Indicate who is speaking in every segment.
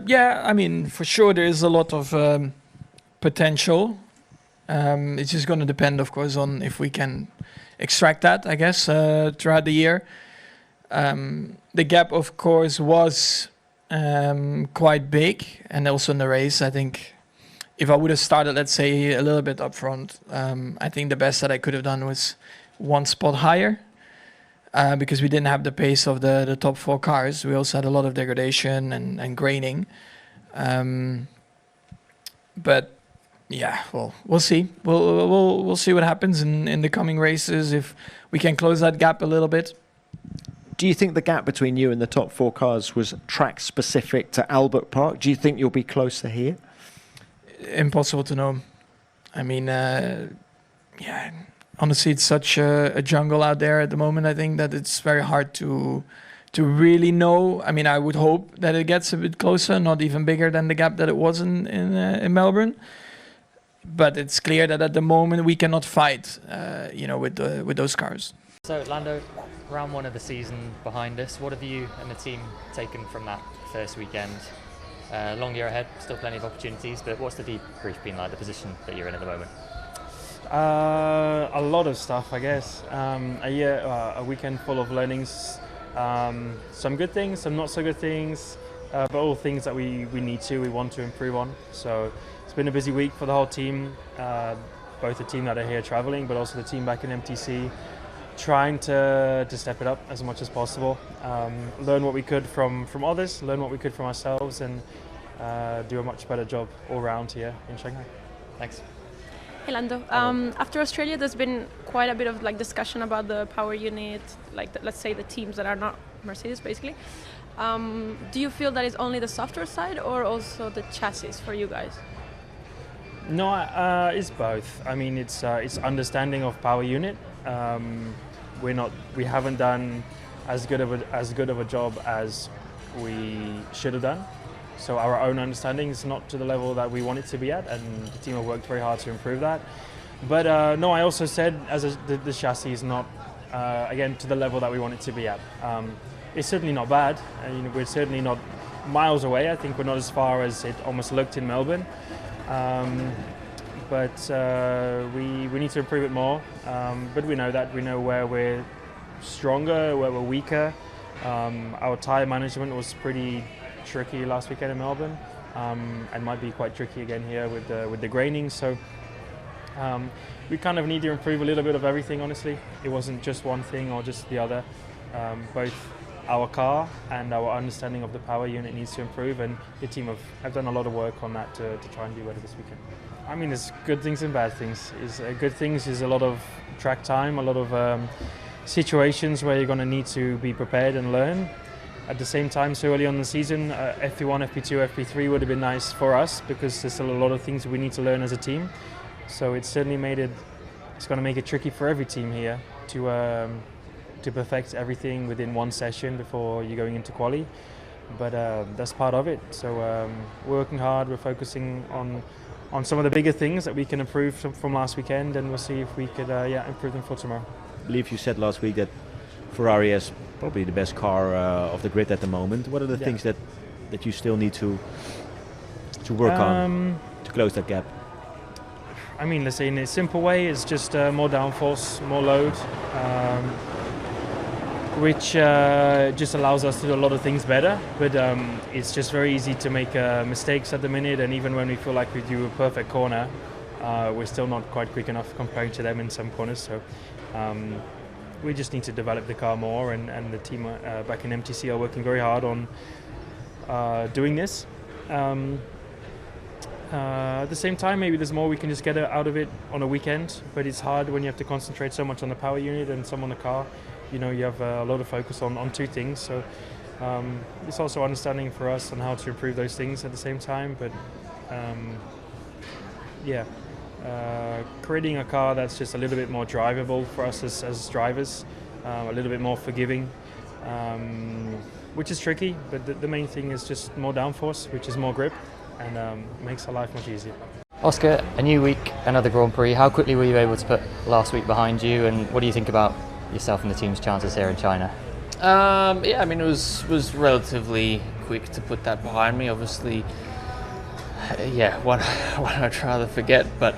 Speaker 1: Yeah, I mean, for sure there is a lot of potential. It's just going to depend, of course, on if we can extract that, I guess, throughout the year. The gap, of course, was quite big, and also in the race, I think if I would have started, let's say, a little bit up front, I think the best that I could have done was one spot higher, because we didn't have the pace of the top four cars. We also had a lot of degradation and graining. But yeah, well, we'll see. We'll see what happens in the coming races, if we can close that gap a little bit.
Speaker 2: Do you think the gap between you and the top four cars was track specific to Albert Park? Do you think you'll be closer here?
Speaker 1: Impossible to know. I mean, yeah, honestly, it's such a jungle out there at the moment. I think that it's very hard to really know. I mean, I would hope that it gets a bit closer, not even bigger than the gap that it was in Melbourne. But it's clear that at the moment we cannot fight, with those cars.
Speaker 3: So, Lando, round one of the season behind us. What have you and the team taken from that first weekend? Long year ahead, still plenty of opportunities, but what's the debrief been like, the position that you're in at the moment?
Speaker 4: A lot of stuff, I guess. A weekend full of learnings. Some good things, some not so good things, but all things that we want to improve on. So it's been a busy week for the whole team, both the team that are here traveling, but also the team back in MTC, trying to step it up as much as possible, learn what we could from others, learn what we could from ourselves, and do a much better job all round here in Shanghai.
Speaker 3: Thanks.
Speaker 5: Hey Lando, after Australia there's been quite a bit of discussion about the power unit, let's say the teams that are not Mercedes basically. Do you feel that it's only the software side or also the chassis for you guys?
Speaker 4: No, it's both. I mean, it's understanding of power unit. We haven't done as good of a job as we should have done. So our own understanding is not to the level that we want it to be at, and the team have worked very hard to improve that. But no, I also said the chassis is not again to the level that we want it to be at. It's certainly not bad. We're certainly not miles away. I think we're not as far as it almost looked in Melbourne. But we need to improve it more. But we know that. We know where we're stronger, where we're weaker. Our tyre management was pretty tricky last weekend in Melbourne, and might be quite tricky again here with the graining. So we kind of need to improve a little bit of everything, honestly. It wasn't just one thing or just the other. Both our car and our understanding of the power unit needs to improve, and the team have done a lot of work on that to try and do better this weekend. I mean, there's good things and bad things. Good things is a lot of track time, a lot of situations where you're going to need to be prepared and learn. At the same time, so early on in the season, FP1, FP2, FP3 would have been nice for us because there's still a lot of things we need to learn as a team. So it's certainly it's going to make it tricky for every team here to perfect everything within one session before you're going into quali. But that's part of it. So we're working hard, we're focusing on some of the bigger things that we can improve from last weekend, and we'll see if we could improve them for tomorrow.
Speaker 2: I believe you said last week that Ferrari has probably the best car of the grid at the moment. What are the things that you still need to work on to close that gap?
Speaker 4: I mean, let's say in a simple way, it's just more downforce, more load, which just allows us to do a lot of things better. But it's just very easy to make mistakes at the minute, and even when we feel like we do a perfect corner, we're still not quite quick enough comparing to them in some corners. So we just need to develop the car more, and the team back in MTC are working very hard on doing this. At the same time, maybe there's more we can just get out of it on a weekend, but it's hard when you have to concentrate so much on the power unit and some on the car. You have a lot of focus on two things, so it's also understanding for us on how to improve those things at the same time. But creating a car that's just a little bit more drivable for us as drivers, a little bit more forgiving, which is tricky, but the main thing is just more downforce, which is more grip, and makes our life much easier.
Speaker 3: Oscar, a new week, another Grand Prix. How quickly were you able to put last week behind you, and what do you think about yourself and the team's chances here in China?
Speaker 6: Yeah, I mean, it was relatively quick to put that behind me. Obviously, yeah, one I'd rather forget, but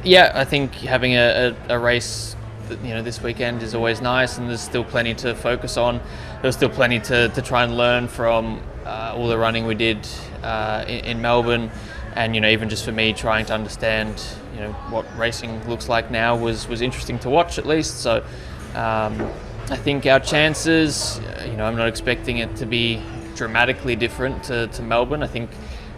Speaker 6: yeah, I think having a race, this weekend is always nice, and there's still plenty to focus on. There's still plenty to try and learn from all the running we did in Melbourne, and even just for me trying to understand what racing looks like now was interesting to watch, at least. So I think our chances, I'm not expecting it to be dramatically different to Melbourne. I think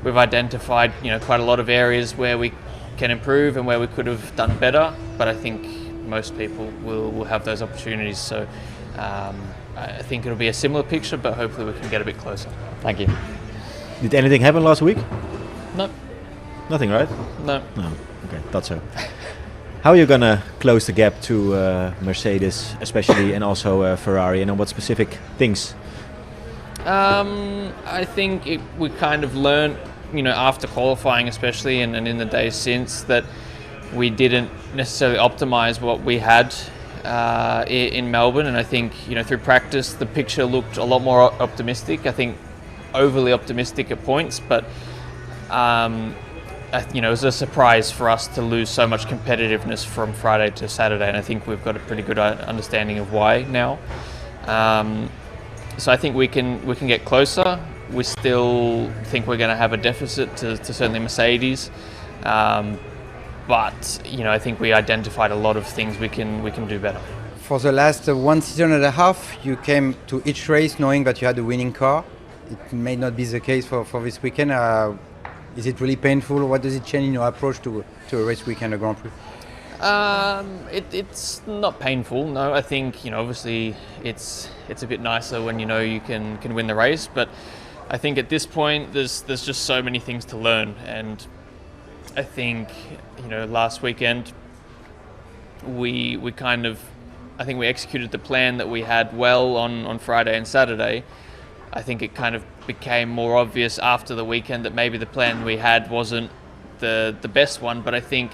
Speaker 6: we've identified quite a lot of areas where we can improve and where we could have done better, but I think most people will have those opportunities. So I think it'll be a similar picture, but hopefully we can get a bit closer.
Speaker 3: Thank you.
Speaker 2: Did anything happen last week?
Speaker 6: No.
Speaker 2: Nothing, right?
Speaker 6: No.
Speaker 2: Okay, thought so. How are you gonna close the gap to Mercedes, especially, and also Ferrari, and on what specific things?
Speaker 6: I think we kind of learned, after qualifying especially, and in the days since, that we didn't necessarily optimize what we had in Melbourne, and I think through practice the picture looked a lot more optimistic. I think overly optimistic at points, but it was a surprise for us to lose so much competitiveness from Friday to Saturday, and I think we've got a pretty good understanding of why now. So I think we can get closer. We still think we're going to have a deficit to certainly Mercedes, but I think we identified a lot of things we can do better.
Speaker 7: For the last 1 season and a half, you came to each race knowing that you had a winning car. It may not be the case for this weekend. Is it really painful? What does it change in your approach to a race weekend, a Grand Prix?
Speaker 6: It's not painful, no. I think obviously it's a bit nicer when you can win the race, but I think at this point there's just so many things to learn, and I think last weekend we executed the plan that we had well on Friday and Saturday. I think it kind of became more obvious after the weekend that maybe the plan we had wasn't the best one, but I think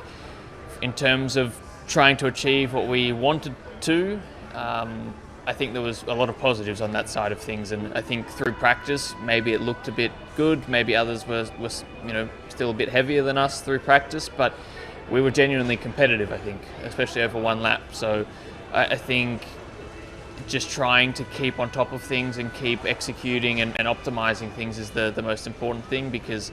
Speaker 6: in terms of trying to achieve what we wanted to, I think there was a lot of positives on that side of things, and I think through practice maybe it looked a bit good, maybe others were still a bit heavier than us through practice, but we were genuinely competitive, I think, especially over one lap. So I think just trying to keep on top of things and keep executing and optimizing things is the most important thing, because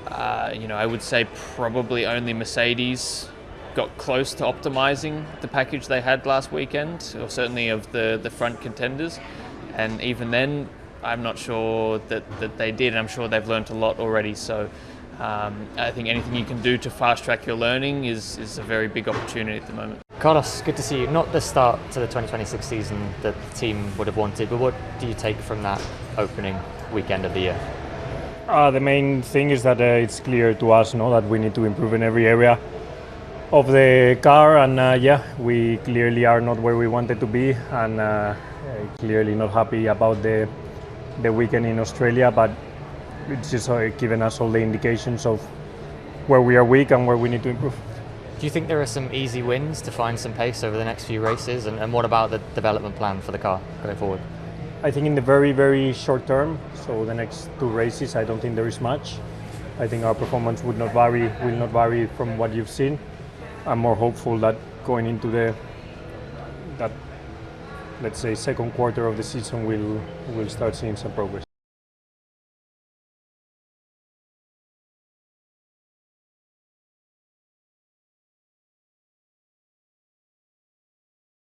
Speaker 6: I would say probably only Mercedes got close to optimizing the package they had last weekend, or certainly of the front contenders, and even then I'm not sure that they did, and I'm sure they've learned a lot already. So I think anything you can do to fast track your learning is a very big opportunity at the moment.
Speaker 3: Carlos, good to see you. Not the start to the 2026 season that the team would have wanted, but what do you take from that opening weekend of the year?
Speaker 4: The main thing is that it's clear to us that we need to improve in every area of the car, and we clearly are not where we wanted to be, and clearly not happy about the weekend in Australia, but it's just given us all the indications of where we are weak and where we need to improve.
Speaker 3: Do you think there are some easy wins to find some pace over the next few races, and what about the development plan for the car going forward?
Speaker 4: I think in the very, very short term, so the next 2 races, I don't think there is much. I think our performance will not vary from what you've seen. I'm more hopeful that going into that, let's say, second quarter of the season, we'll start seeing some progress.